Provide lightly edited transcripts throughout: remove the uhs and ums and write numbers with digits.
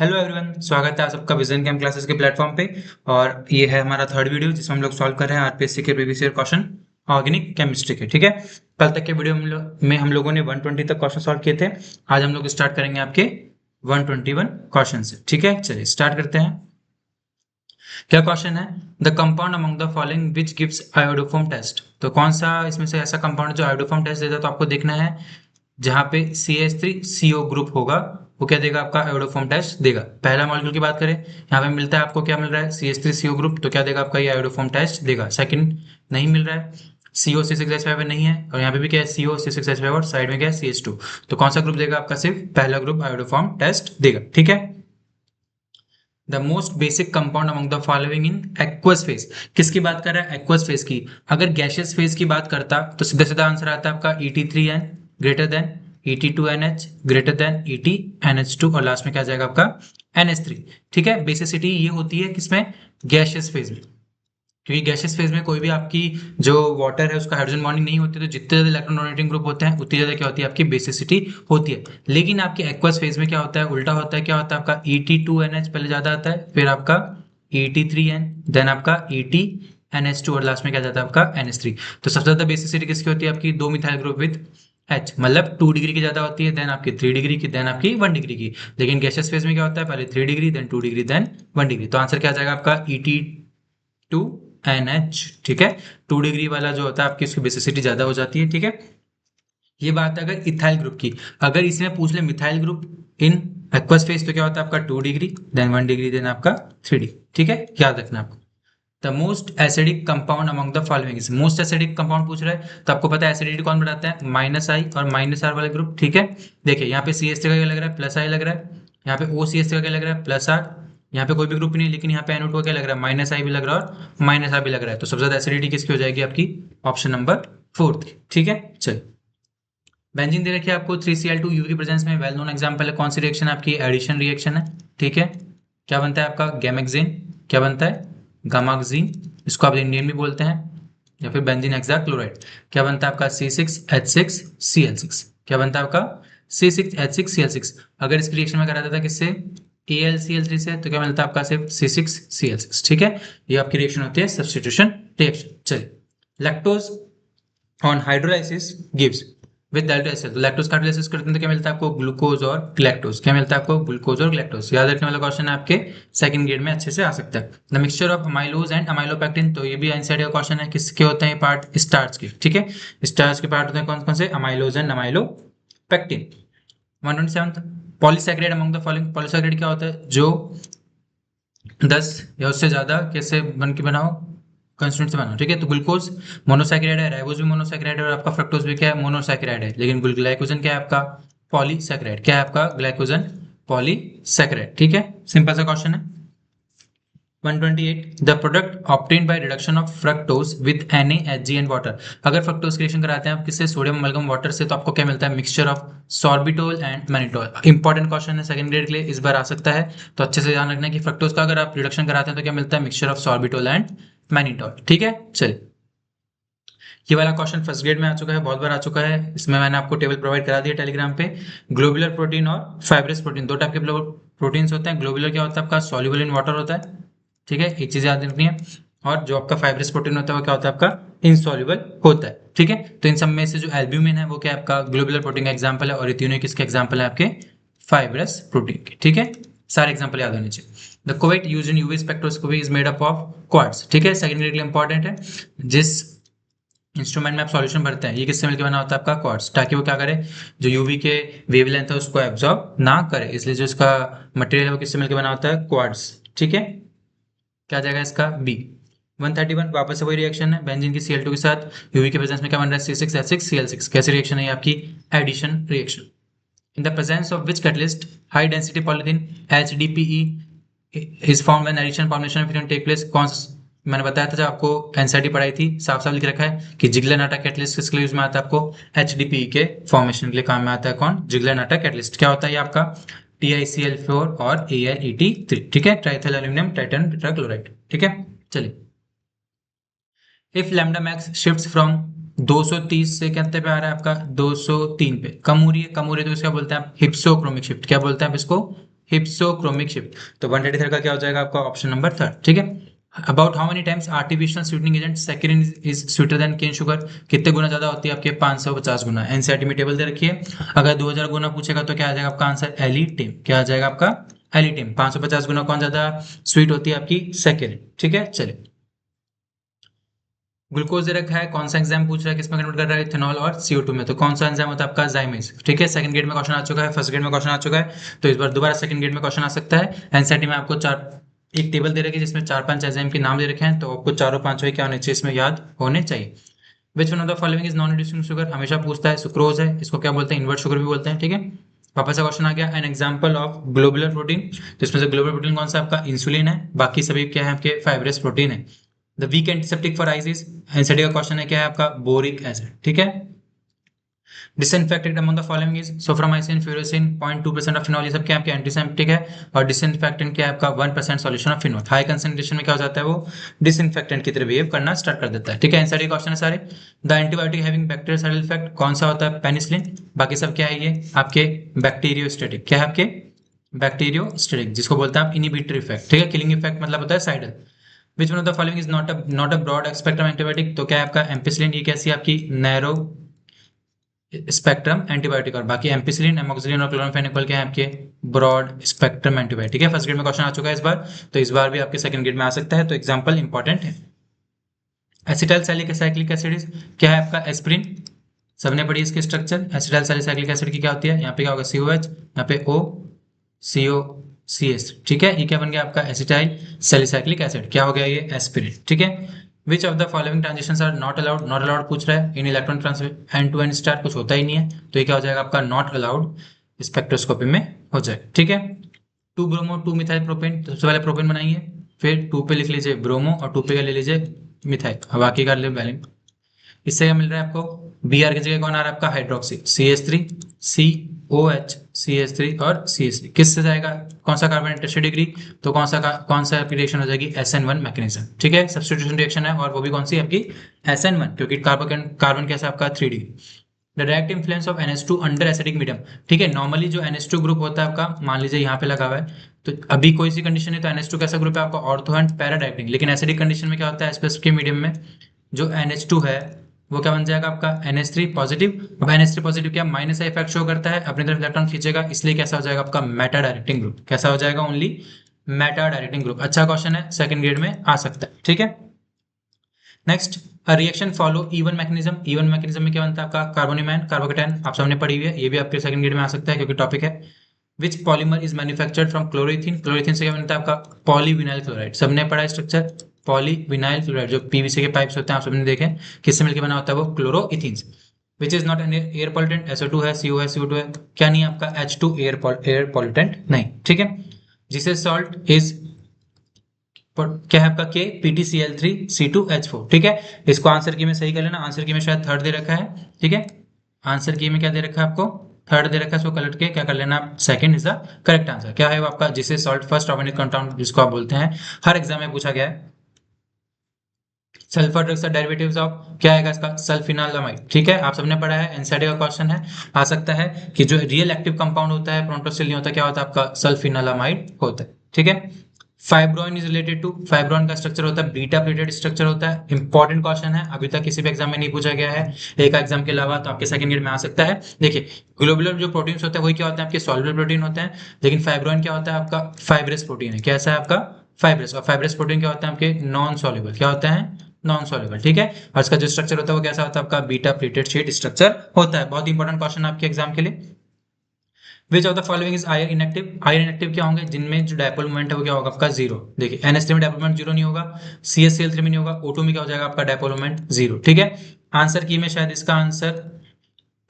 Hello everyone, स्वागत है आप सबका विजन कैम क्लासेस के प्लेटफॉर्म पे। और ये है हमारा थर्ड वीडियो जिसमें हम लोग सॉल्व कर रहे हैं आरपीएससी के previous year question organic chemistry के। ठीक है, कल तक के वीडियो में हम लोगों ने 120 तक क्वेश्चन सॉल्व किए थे। आज हम लोग स्टार्ट करेंगे आपके 121 क्वेश्चन से। ठीक है, चलिए स्टार्ट करते हैं। क्या क्वेश्चन है? The compound among the following which gives iodoform test. तो कौन सा इसमें से ऐसा कंपाउंड जो आयोडोफॉर्म टेस्ट देता है, तो आपको देखना है जहां पे CH3CO ग्रुप होगा वो क्या देगा, आपका आयोडोफॉर्म टेस्ट देगा। पहला मॉलिक्यूल की बात करें, यहाँ पे मिलता है आपको क्या मिल रहा है, CH3CO ग्रुप, तो क्या देगा आपका ये आयोडोफॉर्म टेस्ट देगा। सेकंड नहीं मिल रहा है, CO C6H5 नहीं है, और यहाँ पे भी क्या है CO C6H5 और साइड में क्या है CH2, तो कौन सा ग्रुप देगा आपका, सिर्फ पहला ग्रुप आयोडोफॉर्म टेस्ट देगा। ठीक है। The most basic compound among the following in aqueous phase, किसकी बात कर रहा है, एक्वस फेज की। अगर गैशियस फेज की बात करता तो सीधा सीधा आंसर आता है आपका Et3n greater than Et2NH greater than EtNH2 और लास्ट में क्या जाएगा आपका NH3। ठीक है, बेसिसिटी ये होती है किसमें, गैशियस फेज में, क्योंकि गैशियस फेज में कोई भी आपकी जो वाटर है उसका हाइड्रोजन बॉन्डिंग नहीं होती, तो जितने ज्यादा इलेक्ट्रॉन डोनेटिंग ग्रुप होते हैं उतनी ज्यादा क्या होती है आपकी बेसिसिटी होती है। लेकिन आपके एक्वस फेज में क्या होता है, उल्टा होता है। क्या होता है आपका Et2NH पहले ज्यादा आता है, फिर आपका Et3n, देन आपका EtNH2 और लास्ट में क्या जाता है आपका NH3। तो सबसे ज्यादा बेसिसिटी किसकी होती है आपकी, दो मिथाइल ग्रुप विद H, मतलब 2 डिग्री की ज्यादा होती है, देन आपकी 3 डिग्री की, देन आपकी 1 डिग्री की। लेकिन गैशियस फेज में क्या होता है, पहले 3 degree, then 2 degree, then 1 degree. तो आंसर क्या आ जाएगा आपका Et2NH। ठीक है, 2 डिग्री वाला जो होता है आपकी उसकी बेसिसिटी ज्यादा हो जाती है। ठीक है, ये बात है अगर इथाइल ग्रुप की। अगर इसमें पूछ ले methyl group in aqueous phase, तो क्या होता है आपका 2 डिग्री, देन 1 डिग्री, देन आपका 3 डिग्री। ठीक है, याद रखना आपको। The most acidic compound among the following is, most acidic compound पूछ रहा है तो आपको पता है एसिडिटी कौन बढ़ाता है, -I और -R वाले ग्रुप। ठीक है, देखिए यहाँ पे CH3 का क्या लग रहा है, +I लग रहा है, यहाँ पे OCH3 का क्या लग रहा है, +R, यहाँ पे कोई भी ग्रुप नहीं, लेकिन यहाँ पे NO2 का क्या लग रहा है, -I भी लग रहा है और -R भी लग रहा है। तो सबसे ज्यादा एसिडिटी किसकी हो जाएगी आपकी, ऑप्शन नंबर 4। ठीक है, चलिए। बेंजीन दे रखी है आपको 3Cl2 की प्रेजेंस में, वेल नोन एग्जांपल है। कौन सी रिएक्शन आपकी, एडिशन रिएक्शन है। ठीक है, क्या बनता है आपका गैमेक्सिन, क्या बनता है गामाक्सिन, इसको आप इंडियन भी बोलते हैं, या फिर बेंजीन हेक्साक्लोराइड। क्या बनता है आपका C6H6Cl6, क्या बनता है आपका C6H6Cl6। अगर इसकी रिएक्शन में करा था किससे, AlCl3 से, तो क्या मिलता है आपका सिर्फ C6Cl6। ठीक है, ये आपकी रिएक्शन होती है सब्स्टिट्यूशन रिएक्शन। चलिए, lactose on hydrolysis gives with डाल्टोसिस, तो लैक्टोज का हाइड्रोलाइसिस करते हैं तो क्या मिलता है आपको, ग्लूकोज और ग्लैक्टोज। क्या मिलता है आपको, ग्लूकोज और ग्लैक्टोज। याद रखने वाला क्वेश्चन है, आपके सेकंड ग्रेड में अच्छे से आ सकता है। The mixture of amylose and amylopectin, तो ये भी एनसीईआरटी का क्वेश्चन है। किसके होते हैं ये पार्ट, स्टार्च के। ठीक है, स्टार्च के पार्ट होते हैं कौन कौन से, amylose and amylopectin. 127 polysaccharide among the following, polysaccharide क्या होता है, जो 10 या उससे ज्यादा कैसे बन के बनाओ, कंस्टिट्यूएंट से बनाओ। ठीक है, तो ग्लूकोज मोनोसैकेराइड है, राइबोज भी मोनोसैकेराइड है, और आपका फ्रक्टोज भी क्या है, मोनोसैकेराइड है। लेकिन ग्लाइकोजन क्या है आपका, पॉलीसैकेराइड। क्या है आपका ग्लाइकोजन, पॉलीसैकेराइड। ठीक है, सिंपल सा क्वेश्चन है। 128 the product obtained by reduction of fructose with NaHG and water. अगर फ्रक्टोज क्रिएशन कराते हैं आप किससे, सोडियम अमलगम वाटर से, तो आपको क्या मिलता है, mixture of sorbitol and mannitol. Important question है, सेकंड ग्रेड के लिए इस बार आ सकता है, तो अच्छे से ध्यान रखना है कि फ्रक्टोज का अगर आप रिडक्शन कराते हैं तो क्या मिलता है, mixture of sorbitol and mannitol. ठीक है, चलिए। ये वाला क्वेश्चन फर्स्ट ग्रेड में आ चुका है, बहुत बार आ चुका है। इसमें मैंने आपको टेबल प्रोवाइड करा दिया टेलीग्राम पे। ग्लोबुलर प्रोटीन और फाइब्रस प्रोटीन, दो टाइप के प्रोटीन्स होते हैं। ग्लोबुलर क्या होता है आपका, सॉल्युबल इन वाटर होता है। ठीक है, एक चीज याद रखनी है। और जो आपका फाइब्रस प्रोटीन होता है वो क्या होता है आपका, इनसॉल्युबल होता है। ठीक है, तो इन सब में से जो एल्ब्यूमिन है वो क्या है आपका, ग्लोबुलर प्रोटीन का एग्जाम्पल है, और ये तीनों किसके एग्जाम्पल है, आपके फाइब्रस प्रोटीन के। ठीक है, सारे एग्जाम्पल याद होने चाहिए। The cuvette use in UV spectroscopy is made up of quartz. ठीक है, सेकंड ग्रेड के लिए इंपॉर्टेंट है। जिस इंस्ट्रूमेंट में आप सॉल्यूशन भरते हैं ये किससे मिलकर बना होता है आपका, क्वार्ट्ज, ताकि वो क्या करे, जो यूवी के वेवलेंथ है उसको एब्जॉर्ब ना करे, इसलिए जो इसका मटेरियल है वो किससे मिलकर बना होता है, क्वार्ट्ज। ठीक है, क्या आ जाएगा इसका बी। 131 वापस से वही रिएक्शन है, बेंजीन की Cl2 के साथ यूवी के प्रेजेंस में क्या बन रहा है, C6H6Cl6। कैसी रिएक्शन है ये आपकी, addition reaction. In the presence of which catalyst high density polythene HDPE is form when addition formation of take place. कौन, मैंने बताया था जब आपको एनसीईआरटी पढ़ाई थी, साफ साफ लिख रखा है कि जिगलर नाटा कैटलिस्ट किसके लिए यूज में आता है, आपको HDPE के फॉर्मेशन के लिए काम में आता है। कौन, जिगलर नाटा कैटलिस्ट। क्या होता है ये आपका, TiCl4 और AlEt3। ठीक है, ट्राइथल एल्यूमिनियम टाइटन टेट्राक्लोराइड। ठीक है, चलिए। If lambda max shifts from 230 से कितने पे आ रहा है आपका, 203 पे, कम हो रही है, कम हो रही है, तो इसका बोलते हैं आप हिप्सोक्रोमिक शिफ्ट। क्या बोलते हैं आप इसको, हिप्सोक्रोमिक शिफ्ट। तो 133 का क्या हो जाएगा आपका ऑप्शन नंबर थर्ड, ठीक है। About how many times artificial sweetening agent saccharin is sweeter than cane sugar, कितने गुना ज्यादा होती है आपके 550 गुना। एनसीईआरटी में टेबल दे रखी है, अगर 2000 गुना पूछेगा तो क्या आ जाएगा आपका आंसर एलिटिम, क्या आ जाएगा आपका एलिटिम। 550 गुना कौन ज्यादा स्वीट होती है आपकी सैकरिन, ठीक है। चलिए ग्लूकोज दे रखा है, कौन सा एंजाइम पूछ रहा है, किसमें कन्वर्ट कर रहा है, इथेनॉल और CO2 में, तो कौन सा एंजाइम होता है आपका जाइमेज, ठीक है। सेकंड ग्रेड में क्वेश्चन आ चुका है, फर्स्ट ग्रेड में क्वेश्चन आ चुका है, तो इस बार दोबारा सेकंड ग्रेड में क्वेश्चन आ सकता है। एनसीईआरटी में आपको एक टेबल दे रखी है जिसमें 4-5 एंजाइम के नाम दे रखे हैं, तो आपको चारों पांचों क्या होने चाहिए इसमें याद होने चाहिए। विच one of the following is non reducing sugar, हमेशा पूछता है, सुक्रोज है, इसको क्या बोलते हैं, इन्वर्ट शुगर भी बोलते हैं, ठीक है। वापस से क्वेश्चन आ गया, an example of globular protein, तो इसमें से ग्लोबुलर प्रोटीन कौन सा आपका इंसुलिन है, बाकी सभी क्या है आपके फाइब्रस प्रोटीन है। The weak antiseptic for eyes is, NCERT का क्वेश्चन है क्या है आपका बोरिक एसिड, ठीक है। Disinfectant among the following is Soframycin, furacin, 0.2% of phenol, ये सब क्या आपके एंटीसेप्टिक है। और डिसइंफेक्टेंट क्या है आपका 1% solution of phenol, high concentration में क्या हो जाता है वो डिसइंफेक्टेंट की तरह बिहेव करना स्टार्ट कर देता है, ठीक है। एनसीईआरटी क्वेश्चन है सारे। The antibiotic having bactericidal effect, कौन सा होता है पेनिसिलिन, बाकी सब क्या है ये आपके बैक्टीरियोस्टेटिक, क्या है आपके बैक्टीरियोस्टेटिक, जिसको बोलते हैं आप इनिबिटरी इफेक्ट, ठीक है। किलिंग इफेक्ट मतलब होता है cidal. Which one of the following is not a broad spectrum antibiotic, तो क्या है आपका एम्पिसिलिन, ये कैसी आपकी नैरो स्पेक्ट्रम एंटीबायोटिक, और बाकी एम्पिसिलिन, एमोक्सिलिन और क्लोरामफेनिकोल क्या है आपके ब्रॉड स्पेक्ट्रम एंटीबायोटिक है। फर्स्ट ग्रेड में क्वेश्चन आ चुका है इस बार, तो इस बार भी आपके सेकंड ग्रेड में आ सकता है, तो एग्जांपल इंपॉर्टेंट है। एसिटाइल सैलिसाइक्लिक एसिड क्या है आपका एस्पिरिन, सबने पढ़ी इसकी स्ट्रक्चर। एसिटाइल सैलिसाइक्लिक एसिड की क्या होती है, यहाँ पे क्या होगा COH, यहाँ पे OCOCS, ठीक है। ये क्या बन गया आपका एसिटाइल सैलिसाइक्लिक एसिड, क्या हो गया ये एस्पिरिन, ठीक है। Which of the following transitions are not allowed, not allowed पूछ रहा है in electron transfer N to N star, कुछ होता ही नहीं है, तो ये क्या हो जाएगा आपका नॉट अलाउड स्पेक्ट्रोस्कोपी में हो जाएगा, ठीक है। 2 ब्रोमो 2 मिथाइल प्रोपेन, तो सबसे पहले प्रोपेन बनाइए, फिर 2 पे लिख लीजिए ब्रोमो और 2 पे का ले लीजिए मिथाइल, अब बाकी कर ले बैलेंस। इससे क्या मिल रहा है आपको, Br की जगह कौन आ रहा है आपका हाइड्रोक्सी, CH3 COH CH3 और CH3, किससे जाएगा, कौन सा कार्बन इंटरेस्टेड डिग्री, तो कौन सा आपकी रिएक्शन हो जाएगी SN1 मैकेनिज्म, ठीक है। सब्स्टिट्यूशन रिएक्शन है, और वो भी कौन सी आपकी SN1, क्योंकि कार्बन कैसा आपका 3 degree. The direct influence of NH2 under acidic medium, ठीक है। नॉर्मली जो NH2 ग्रुप होता है आपका, मान लीजिए यहाँ पे लगा हुआ है, तो अभी कोई सी कंडीशन है तो NH2 कैसा ग्रुप है आपका ऑर्थो एंड पैरा डायरेक्टिंग, लेकिन एसिडिक कंडीशन में क्या होता है स्पेसिफिक मीडियम में जो NH2 है वो क्या बन जाएगा आपका NH3 पॉजिटिव। अब NH3 पॉजिटिव क्या माइनस इफेक्ट शो करता है, अपनी तरफ इलेक्ट्रॉन खींचेगा, इसलिए कैसा हो जाएगा आपका मेटा डायरेक्टिंग ग्रुप, कैसा हो जाएगा ओनली मेटा डायरेक्टिंग ग्रुप। अच्छा क्वेश्चन है, सेकंड ग्रेड में आ सकता है, ठीक है। Next, reaction follow even mechanism, even mechanism में क्या बनता है आपका कार्बोनिम कार्बोकेटाइन, आप सबने पढ़ी हुई है, ये भी आपके सेकंड ग्रेड में आ सकता है क्योंकि टॉपिक है। विच पॉलीमर इज मैन्युफैक्चर्ड फ्रॉम क्लोरोइथिन, क्लोरोइथिन से क्या बनता है आपका पॉलीविनाइल क्लोराइड, सबने पढ़ा है स्ट्रक्चर, पॉलीविनाइल क्लोराइड जो PVC के पाइप्स होते हैं आप सबने देखे, किससे मिलकर बना होता है वो क्लोरोइथिन से। Which is not an air pollutant, SO2 है, CO है, CO2 है, क्या नहीं है आपका H2 एयर पॉल्यूटेंट नहीं, ठीक है। जिसे सॉल्ट इज क्या है आपका K PtCl3 C2H4, ठीक है। इसको आंसर की में सही कर लेना, आंसर की में शायद थर्ड दे रखा है, ठीक है। आंसर की में क्या दे रखा है आपको, थर्ड दे रखा है, इसको कलट के क्या कर लेना आप, second is the correct answer. क्या है वो आपका जिसे सॉल्ट फर्स्ट ऑर्गेनिक कंपाउंड जिसको आप बोलते हैं, हर एग्जाम में पूछा गया है। सल्फर ड्रग्स डेरिवेटिव्स ऑफ क्या आएगा इसका सल्फिनालामाइड, ठीक है। आप सबने पढ़ा है, एनसीईआरटी का क्वेश्चन है, आ सकता है कि जो रियल एक्टिव कंपाउंड होता है प्रोटोसिल नहीं होता, क्या होता है आपका सल्फिनालामाइड होता है, ठीक है। Fibroin is related to, fibroin का स्ट्रक्चर होता है बीटा प्लेटेड स्ट्रक्चर होता है, इंपॉर्टेंट क्वेश्चन है, अभी तक किसी भी एग्जाम में नहीं पूछा गया है, एक एग्जाम के अलावा, तो आपके सेकंड ग्रेड में आ सकता है। देखिए ग्लोबुलर जो प्रोटीन्स होते हैं वही क्या होते हैं आपके सॉल्युबल प्रोटीन होते हैं, लेकिन फाइब्रोइन क्या होता है आपका फाइब्रस प्रोटीन है, कैसा है आपका फाइब्रस, और फाइब्रस प्रोटीन क्या होता है आपके नॉन सॉल्युबल, क्या होता है नॉन सॉल्युबल, ठीक है। और इसका जो स्ट्रक्चर होता है वो कैसा होता है आपका बीटा प्लेटेड शीट स्ट्रक्चर होता है। बहुत इंपॉर्टेंट क्वेश्चन आपके एग्जाम के लिए। विच of the following is iron inactive, iron inactive क्या होंगे जिनमें जो डायपोल मोमेंट है वो क्या होगा आपका जीरो, देखिए NH3 में डायपोल मोमेंट जीरो नहीं होगा, CH3 में नहीं होगा, O2 में क्या हो जाएगा आपका डायपोल मोमेंट जीरो, ठीक है। आंसर की में शायद इसका आंसर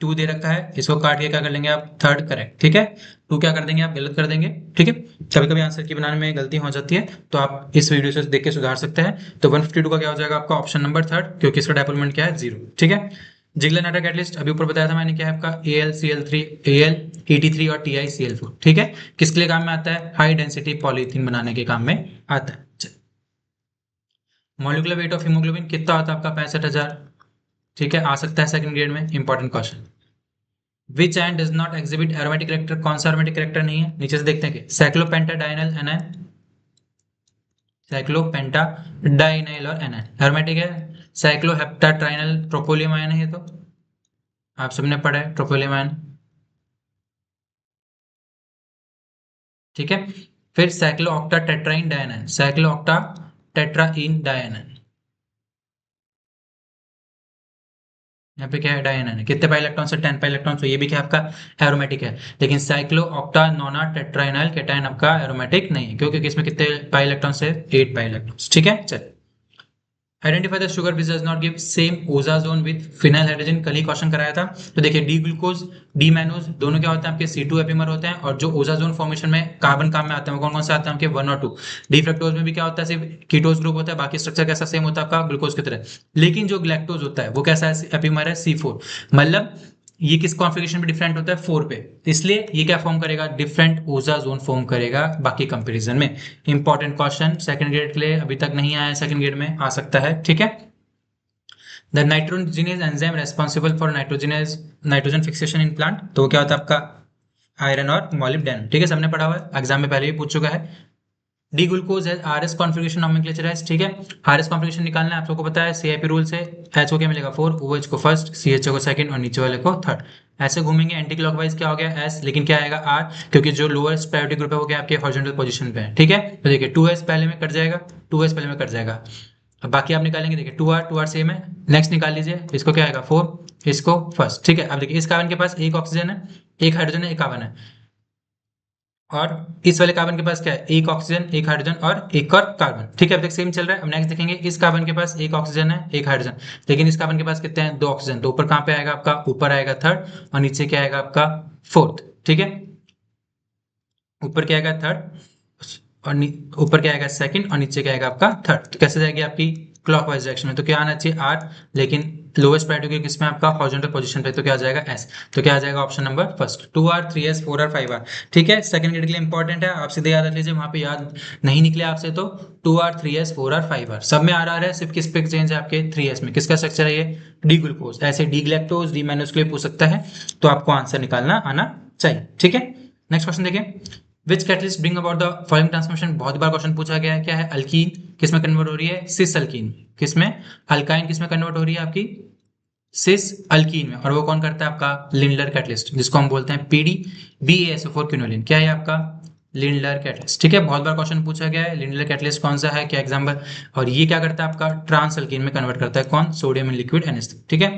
2 दे रखा है, इसको काट के क्या कर लेंगे आप थर्ड करेक्ट, ठीक है। 2 क्या कर देंगे आप गलत कर देंगे, ठीक है। कभी कभी आंसर की बनाने में गलती हो जाती है, तो आप इस वीडियो से देख के सुधार सकते हैं। तो 152 का क्या हो जाएगा आपका ऑप्शन नंबर थर्ड, क्योंकि इसका डायपोल मोमेंट क्या है जीरो, ठीक है। जिगलर नाइट्रिक एटलिस्ट अभी ऊपर बताया था मैंने, क्या है आपका AlCl3 Al ET3 और TiCl4, ठीक है। किसके लिए काम में आता है, हाई डेंसिटी पॉलीथीन बनाने के काम में आता है। मॉलिक्यूलर वेट ऑफ हीमोग्लोबिन कितना होता है आपका 65,000, ठीक है, आ सकता है सेकंड ग्रेड में, important question. Which ion does not exhibit aromatic character, कौन सा एरोमेटिक कैरेक्टर नहीं है, नीचे से देखते हैं कि साइक्लोपेंटाडाइनल एनायन, साइक्लोपेंटाडाइनाइल और एनायन एरोमेटिक है। साइक्लोहेप्टाट्राइनल ट्रोपोलियम आयन है ये तो आप सबने पढ़ा है, ट्रोपोलियम आयन, ठीक है। फिर साइक्लो ऑक्टा टेट्राइन डायनाइन, साइक्लो ऑक्टा टेट्राइन डायनाइन, यहाँ पे क्या है, डायनाइन है, कितने पाई इलेक्ट्रॉन से, 10 पाई इलेक्ट्रॉन, तो ये भी क्या आपका एरोमेटिक है। लेकिन साइक्लो ऑक्टा नोना टेट्राइनाइल केटाइन आपका एरोमेटिक नहीं है, क्योंकि इसमें कितने पाई इलेक्ट्रॉन से, 8 पाई इलेक्ट्रॉन, ठीक है। चल identify the sugar which does not give same osazone with phenyl hydrogen, कल ही क्वेश्चन कराया था। तो देखिए डी ग्लूकोज डी मैनोज दोनों क्या होते हैं आपके C2 एपिमर होते हैं, और जो ओजाजोन फॉर्मेशन में कार्बन काम में आते हैं वो कौन कौन से आते हैं आपके 1 और 2। डी फ्रक्टोज में भी क्या होता है, सिर्फ कीटोज ग्रुप होता है, बाकी स्ट्रक्चर कैसा सेम होता है आपका ग्लूकोज की तरह। लेकिन जो ग्लैक्टोज होता है वो कैसा है, एपिमर है C4, मतलब ये किस कॉन्फ़िगरेशन पे डिफरेंट होता है, 4 पे, इसलिए ये क्या फॉर्म करेगा, डिफरेंट ओजाजोन फॉर्म करेगा बाकी कंपैरिजन में। इंपॉर्टेंट क्वेश्चन सेकंड ग्रेड के लिए अभी तक नहीं आया है, सेकंड ग्रेड में आ सकता है, ठीक है। The nitrogenase enzyme responsible for nitrogen fixation in plant, तो क्या होता है आपका आयरन और मॉलिब्डेनम, ठीक है, सबने पढ़ा हुआ है, एग्जाम में पहले भी पूछ चुका है। डी ग्लूकोज है आरएस कॉन्फ़िगरेशन नोमेनक्लेचर है, ठीक है। आरएस कॉन्फ़िगरेशन निकालना है आप लोगों को पता है, सीआईपी रूल से एच को क्या मिलेगा 4, ओएच को फर्स्ट, सीएचओ को सेकंड और नीचे वाले को थर्ड। ऐसे घूमेंगे एंटी क्लॉकवाइज, क्या हो गया एस, लेकिन क्या आएगा आर, क्योंकि जो लोएस्ट प्रायोरिटी ग्रुप है वो क्या आपके हॉरिजॉन्टल पोजीशन पे है, ठीक है। तो देखिए 2s पहले में कट जाएगा, 2s पहले में कट जाएगा, अब बाकी आप निकालेंगे, देखिए 2r सेम है, नेक्स्ट निकाल लीजिए, इसको क्या आएगा 4, इसको फर्स्ट, ठीक है। अब देखिए इस कार्बन के पास एक ऑक्सीजन है, एक हाइड्रोजन है, एक कार्बन है, और इस वाले कार्बन के पास क्या है, एक ऑक्सीजन, एक हाइड्रोजन और एक और कार्बन, ठीक है। अब तक सेम चल रहा है। अब नेक्स्ट देखेंगे, इस कार्बन के पास एक ऑक्सीजन है, एक हाइड्रोजन, लेकिन इस कार्बन के पास कितने हैं, 2 ऑक्सीजन, तो ऊपर कहाँ पे आएगा आपका, ऊपर आएगा थर्ड, और नीचे क्या आएगा आपका फोर्थ, ठीक है। ऊपर क्या आएगा थर्ड, और ऊपर क्या आएगा सेकंड, और नीचे क्या आएगा आपका थर्ड। तो कैसे जाएगी आपकी क्लॉकवाइज डायरेक्शन में, तो क्या आना चाहिए आर, लेकिन लोएस्ट प्रायोरिटी किसमें आपका हॉरिजॉन्टल पोजीशन पे, तो क्या आ जाएगा एस, तो क्या आ जाएगा option number first 2r 3s 4r 5r, ठीक है। सेकंड ग्रेड के लिए इंपॉर्टेंट है, आप सीधे याद रख लीजिए, वहां पे याद नहीं निकले आपसे तो 2r 3s 4r 5r सब में आर है, सिर्फ किस पे चेंज है आपके 3s में, किसका स्ट्रक्चर है ये, डी ग्लूकोज, ऐसे डी ग्लैक्टोज डी मैनोज के लिए पूछ सकता है, तो आपको आंसर निकालना आना चाहिए, ठीक है। नेक्स्ट क्वेश्चन देखिए, which catalyst bring about the following transformation, बहुत बार क्वेश्चन पूछा गया है, क्या है, अल्कीन किसमें कन्वर्ट हो रही है, सिस अल्कीन, किसमें, अल्काइन किसमें कन्वर्ट हो रही है आपकी, सिस अल्कीन में, और वो कौन करता है आपका लिंडलर कैटलिस्ट, जिसको हम बोलते हैं पीडी BaSO4 क्विनोलिन, क्या है आपका लिंडलर कैटलिस्ट, ठीक है। बहुत बार क्वेश्चन पूछा गया है लिंडलर कैटलिस्ट कौन सा है, क्या एग्जाम्पल, और ये क्या करता है आपका ट्रांस अल्कीन में कन्वर्ट करता है, कौन, सोडियम इन लिक्विड NH3, ठीक है।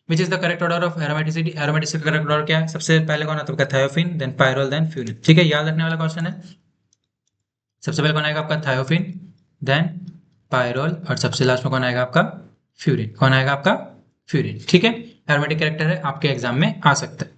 Which is the correct order of aromaticity, aromaticity का करेक्ट ऑर्डर क्या है, सबसे पहले कौन आता है आपका थायोफिन, देन पायरोल, देन फ्यूनिन, ठीक है, याद रखने वाला क्वेश्चन है। सबसे पहले कौन आएगा आपका थायोफिन, देन पायरोल, और सबसे लास्ट में कौन आएगा आपका फ्यूरिन, कौन आएगा आपका फ्यूरिन, ठीक है। एरोमेटिक कैरेक्टर है, आपके एग्जाम में आ सकता है।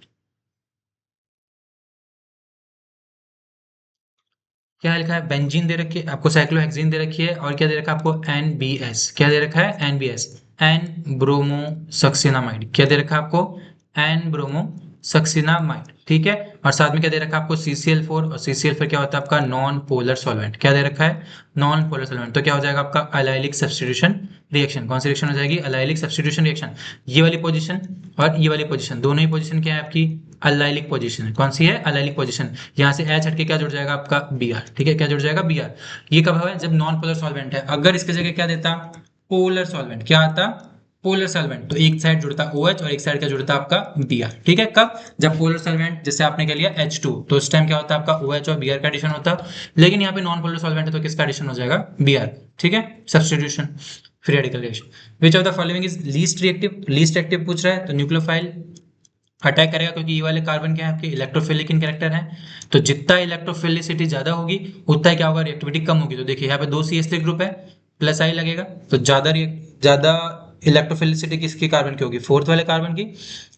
क्या लिखा है, बेंजीन दे रखी है आपको, साइक्लोहेक्सीन दे रखी है, और क्या दे रखा है आपको NBS, क्या दे रखा है NBS, एन ब्रोमो सक्सिनामाइड, क्या दे रखा है आपको एन ब्रोमो सक्सिनामाइड, ठीक है। और साथ में क्या दे रखा है आपको CCl4, और CCl4 क्या होता है आपका नॉन पोलर सॉल्वेंट, क्या दे रखा है नॉन पोलर सॉल्वेंट, तो क्या हो जाएगा आपका अलाइलिक सब्स्टिट्यूशन रिएक्शन, कौन सी रिएक्शन हो जाएगी, अलाइलिक सब्स्टिट्यूशन रिएक्शन। ये वाली पोजीशन और ये वाली पोजीशन, दोनों ही पोजीशन क्या है आपकी अलाइलिक पोजीशन है, कौन सी है अलाइलिक पोजीशन, यहाँ से H हट के क्या जुड़ जाएगा आपका Br, ठीक है, क्या जुड़ जाएगा Br। ये कब है, जब नॉन पोलर सॉल्वेंट है, अगर इसके जगह क्या देता पोलर सॉल्वेंट, क्या आता पोलर सॉल्वेंट, तो एक साइड जुड़ता OH और एक साइड क्या जुड़ता आपका Br, ठीक है। कब, जब पोलर सॉल्वेंट जैसे आपने कह लिया H2, तो उस टाइम क्या होता है आपका OH और Br का एडिशन होता है, लेकिन यहाँ पे नॉन पोलर सॉल्वेंट है तो किसका एडिशन हो जाएगा Br, ठीक है, substitution free radical reaction. Which of the following is least reactive, least active पूछ रहा है, तो न्यूक्लियोफाइल अटैक करेगा, क्योंकि ये वाले कार्बन क्या है आपके इलेक्ट्रोफिलिक इन कैरेक्टर है, तो जितना इलेक्ट्रोफिलिसिटी ज्यादा होगी उतना ही क्या होगा रिएक्टिविटी कम होगी, तो देखिए यहाँ पे 2 CH3 ग्रुप है, प्लस आई लगेगा, तो ज्यादा इलेक्ट्रोफिलिसिटी किसकी कार्बन की होगी, फोर्थ वाले कार्बन की,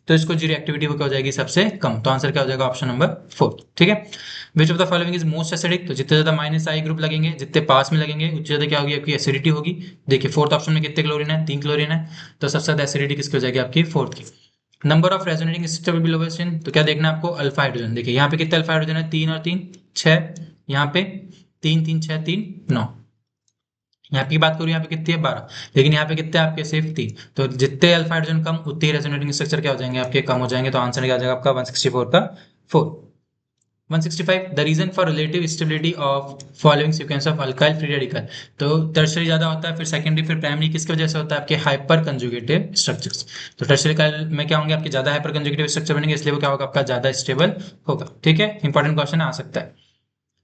तो इसको जी रिएक्टिविटी क्या हो जाएगी सबसे कम, तो आंसर क्या हो जाएगा ऑप्शन नंबर 4, ठीक है। Which of the following is most acidic, तो जितने ज्यादा -I ग्रुप लगेंगे, जितने पास में लगेंगे उतनी ज्यादा क्या होगी आपकी एसिडिटी होगी। देखिए फोर्थ ऑप्शन में कितने क्लोरीन है, 3 क्लोरीन है, तो सबसे ज्यादा एसिडिटी किसकी हो जाएगी आपकी फोर्थ की। Number of resonating system will be lowest इन, तो क्या देखना है आपको अल्फा हाइड्रोजन, देखिए यहाँ पे कितने अल्फा हाइड्रोजन है, 3 और 3 6, यहाँ पे 3 3 6 3 9, यहाँ पे की बात करूँ यहाँ पे कितनी है 12, लेकिन यहाँ पे कितने आपके सिर्फ 3। तो जितने अल्फा हाइड्रोजन कम उतने ही रेजोनेटिंग स्ट्रक्चर क्या हो जाएंगे आपके कम हो जाएंगे। तो आंसर क्या आ जाएगा आपका 164 का 4। 165 the reason for relative stability of following sequence of alkyl free radical. तो टर्शरी ज्यादा होता है, फिर सेकेंडरी, फिर प्राइमरी किसकी वजह से होता है आपके हाइपर कंजुगेटिव स्ट्रक्चर्स। तो टर्शरी में क्या होंगे आपके ज्यादा हाइपर कंजुगेटिव स्ट्रक्चर बनेंगे, इसलिए वो क्या होगा आपका ज्यादा स्टेबल होगा। ठीक है, इंपॉर्टेंट क्वेश्चन आ सकता है।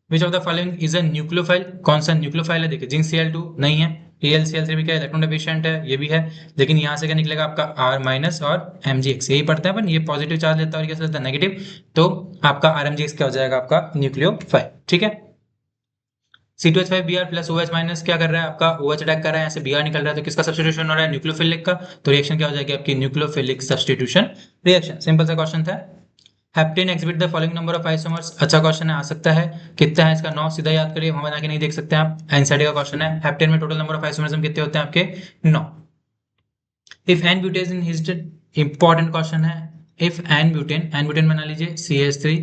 Which of the following is a nucleophile, कौन सा न्यूक्लियोफाइल है। देखिए जिंक Cl2 नहीं है, AlCl3 भी क्या इलेक्ट्रॉन डेफिशिएंट है, ये भी है, लेकिन यहाँ से क्या निकलेगा आपका R- और Mgx, यही पढ़ते हैं अपन, ये पॉजिटिव चार्ज लेता है और कैसे लेता है नेगेटिव। तो आपका RMgx क्या हो जाएगा आपका न्यूक्लियोफाइल। ठीक है, C2H5Br प्लस OH माइनस क्या कर रहा है आपका OH अटैक कर रहा है, यहाँ से Br निकल रहा है, तो किसका सब्स्टिट्यूशन हो रहा है न्यूक्लियोफिलिक का। तो रिएक्शन क्या हो जाएगी आपकी न्यूक्लियोफिलिक सब्स्टिट्यूशन रिएक्शन। सिंपल सा क्वेश्चन था। Heptane exhibit the following number of isomers, अच्छा क्वेश्चन है, आ सकता है। कितना है इसका 9, सीधा याद करिए, वहां बना के नहीं देख सकते आप, एनसीईआरटी का क्वेश्चन है। हेप्टेन में टोटल नंबर ऑफ आइसोमर्स कितने होते हैं आपके 9। If n butane in heated, important question है। इफ एन ब्यूटेन बना लीजिए CH3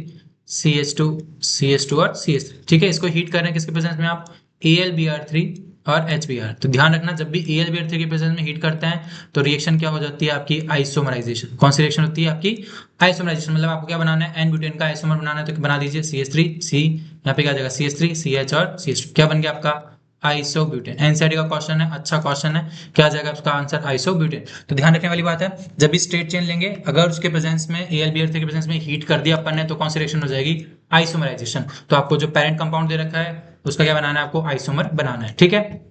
CH2 CH2 और CH3, ठीक है, इसको हीट कर रहे हैं किसके प्रेजेंस में आप AlBr3 और HBr। तो ध्यान रखना जब भी AlBr3 के प्रेजेंस में हीट करते हैं तो रिएक्शन क्या हो जाती है आपकी आइसोमराइजेशन। कौन सी रिएक्शन होती है आपकी आइसोमराइजेशन। मतलब आपको क्या बनाना है, एन ब्यूटेन का आइसोमर बनाना है, तो बना दीजिए CH3 C, यहाँ पे क्या आ जाएगा CH3 CH और CH2, क्या बन गया आपका आइसोब्यूटेन। एनसीईआरटी का क्वेश्चन है, अच्छा क्वेश्चन है, क्या आ जाएगा उसका आंसर आइसोब्यूटेन। तो ध्यान रखने वाली बात है, जब भी स्टेट चेन लेंगे अगर उसके प्रेजेंस में AlBr3 के प्रेजेंस में हीट कर दिया अपन ने तो कौन सी रिएक्शन हो जाएगी आइसोमराइजेशन। तो आपको जो पेरेंट कंपाउंड दे रखा है उसका क्या बनाना है, आपको आइसोमर बनाना है। ठीक है,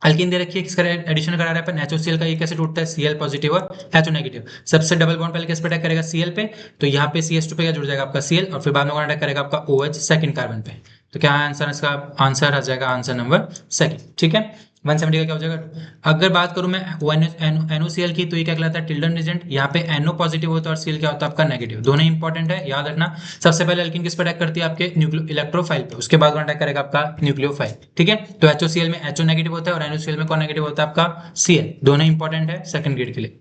अल्कीन दे रखी है, किसका एडिशन करा रहा है अपन NaCl का, ये कैसे टूटता है Cl पॉजिटिव और H नेगेटिव। सबसे डबल बॉन्ड पहले किस पे अटैक करेगा Cl पे, तो यहाँ पे CH2 पे क्या जुड़ जाएगा आपका Cl, और फिर बाद में कौन अटैक करेगा आपका OH सेकंड कार्बन पे। तो क्या आंसर, इसका आंसर आ जाएगा आंसर नंबर सेकंड। ठीक है, 170 का क्या हो जाएगा। अगर बात करूं मैं NOCl की, तो ये क्या कहलाता है टिल्डन रीजेंट। यहाँ पे NO पॉजिटिव होता है और Cl क्या होता है आपका नेगेटिव, दोनों ही इंपॉर्टेंट है, याद रखना। सबसे पहले अल्कीन किस पे अटैक करती है आपके न्यूक्लियो इलेक्ट्रोफाइल पे, उसके बाद कौन अटैक करेगा आपका न्यूक्लियोफाइल। ठीक है, तो HOCl में HO नेगेटिव होता है और NOCl में कौन नेगेटिव होता है आपका Cl, दोनों इंपॉर्टेंट है सेकंड ग्रेड के लिए।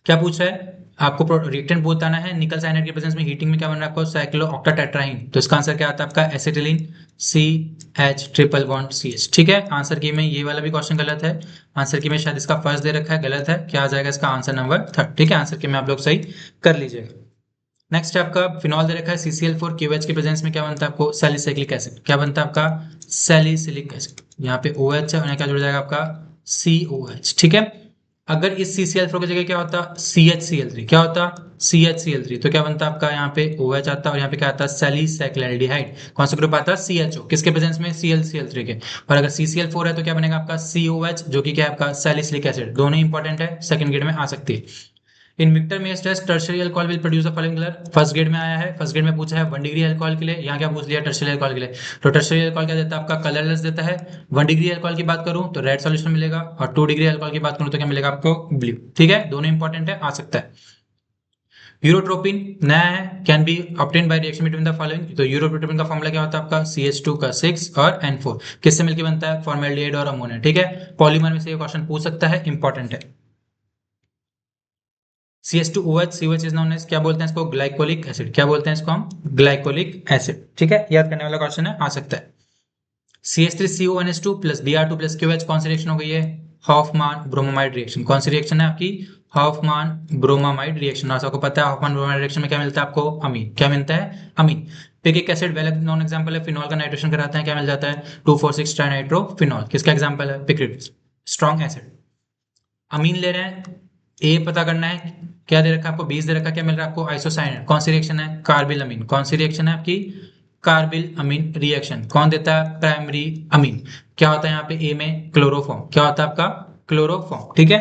क्या पूछ रहा है आपको, रिएक्टेंट बताना है। निकल साइनाइड के प्रेजेंस में हीटिंग में क्या बन रहा है आपको साइक्लोऑक्टाटेट्राईन, तो इसका आंसर क्या आता है आपका acetylene CH triple bond CH। ठीक है, आंसर की में ये वाला भी क्वेश्चन गलत है, आंसर की में शायद इसका फर्स्ट दे रखा है, गलत है, क्या आ जाएगा इसका आंसर नंबर थर्ड। ठीक है, आंसर की में आप लोग सही कर लीजिएगा। नेक्स्ट है आपका फिनॉल दे रखा है CCl4 QH के प्रेजेंस में क्या बनता है आपको सैलिसिलिक एसिड, क्या बनता है आपका सैलिसिलिक एसिड। यहाँ पे OH है और यहाँ क्या जुड़ जाएगा आपका COH। ठीक है, अगर इस CCl4 की जगह क्या होता CHCl3, क्या होता CHCl3, तो क्या बनता आपका यहाँ पे OH आता है और यहाँ पे क्या आता है सैलिसाइक्लाइल्डिहाइड। कौन सा ग्रुप आता है CHO, किसके प्रेजेंस में ClCl3 के। और अगर CCl4 है तो क्या बनेगा आपका COH, जो कि क्या है आपका सैलिसिलिक एसिड, दोनों इंपॉर्टेंट है, सेकंड ग्रेड में आ सकती है। In Victor Meyer's test tertiary alcohol will produce the following colour, first grade में आया है, फर्स्ट ग्रेड में पूछा है 1 डिग्री अल्कोहल के लिए, यहाँ क्या पूछ लिया टर्शियरी अल्कोहल के लिए। तो टर्शियरी अल्कोहल क्या देता है आपका कलरलेस देता है। 1 डिग्री अल्कोहल की बात करूं तो रेड सॉल्यूशन मिलेगा, और 2 डिग्री अल्कोहल की बात करूं तो क्या मिलेगा आपको ब्लू। ठीक है, दोनों इंपॉर्टेंट है, आ सकता है। यूरोट्रोपिन नया है, can be obtain by reaction between the following. तो यूरोट्रोपिन का फॉर्मूला क्या होता है आपका CH2 का 6 और N4, किससे मिलकर बनता है फॉर्मेल्डिहाइड और अमोनिया। ठीक है, पॉलीमर में से ये क्वेश्चन पूछ सकता है, इंपॉर्टेंट है। CH2OH, COH is known as, क्या बोलते हैं इसको ग्लाइकोलिक एसिड, क्या बोलते हैं इसको हम ग्लाइकोलिक एसिड। ठीक है, याद करने वाला क्वेश्चन है, आ सकता है। CH3CONH2 plus Br2 plus QH, कौन सी रिएक्शन हो गई है हॉफमान ब्रोमामाइड रिएक्शन। कौन सी रिएक्शन है आपकी हॉफमान ब्रोमामाइड रिएक्शन। और सबको पता है हॉफमान ब्रोमामाइड रिएक्शन में क्या मिलता है आपको अमीन, क्या मिलता है अमीन। पिकिक एसिड वेल नॉन एग्जांपल है, फिनॉल का नाइट्रेशन कराते हैं, क्या मिल जाता है 2,4,6 ट्राइनाइट्रोफिनॉल, किसका एग्जांपल है पिक्रिट, स्ट्रॉन्ग एसिड। अमीन ले रहे हैं, ए पता करना है, क्या दे रखा है आपको 20 दे रखा है, क्या मिल रहा है आपको आइसोसाइनेट, कौन सी रिएक्शन है कार्बिल अमीन, कौन सी रिएक्शन है आपकी कार्बिल अमीन रिएक्शन। कौन देता है प्राइमरी अमीन, क्या होता है यहाँ पे ए में क्लोरोफॉर्म, क्या होता है आपका क्लोरोफॉर्म। ठीक है,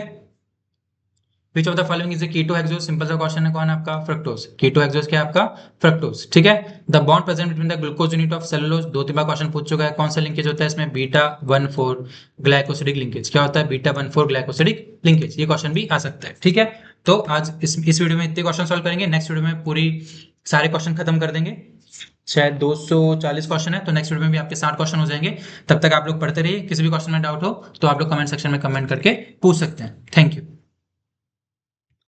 which of the following is ketohexose, simple सा क्वेश्चन है, कौन है आपका फ्रक्टोज, कीटो हेक्सोस क्या है आपका फ्रक्टोज। ठीक है, the bond present between the glucose unit of cellulose, 2-3 bar question पूछ चुका है, कौन सा लिंकेज होता है इसमें β14 ग्लाइकोसिडिक लिंकेज, क्या होता है β14 ग्लाइकोसिडिक लिंकेज, ये क्वेश्चन भी आ सकता है। ठीक है, तो आज इस वीडियो में इतने क्वेश्चन सॉल्व करेंगे, नेक्स्ट वीडियो में पूरी सारे क्वेश्चन खत्म कर देंगे, शायद 240 क्वेश्चन है, तो नेक्स्ट वीडियो में भी आपके 60 क्वेश्चन हो जाएंगे। तब तक आप लोग पढ़ते रहिए, किसी भी क्वेश्चन में डाउट हो तो आप लोग कमेंट सेक्शन में कमेंट करके पूछ सकते हैं। Thank you.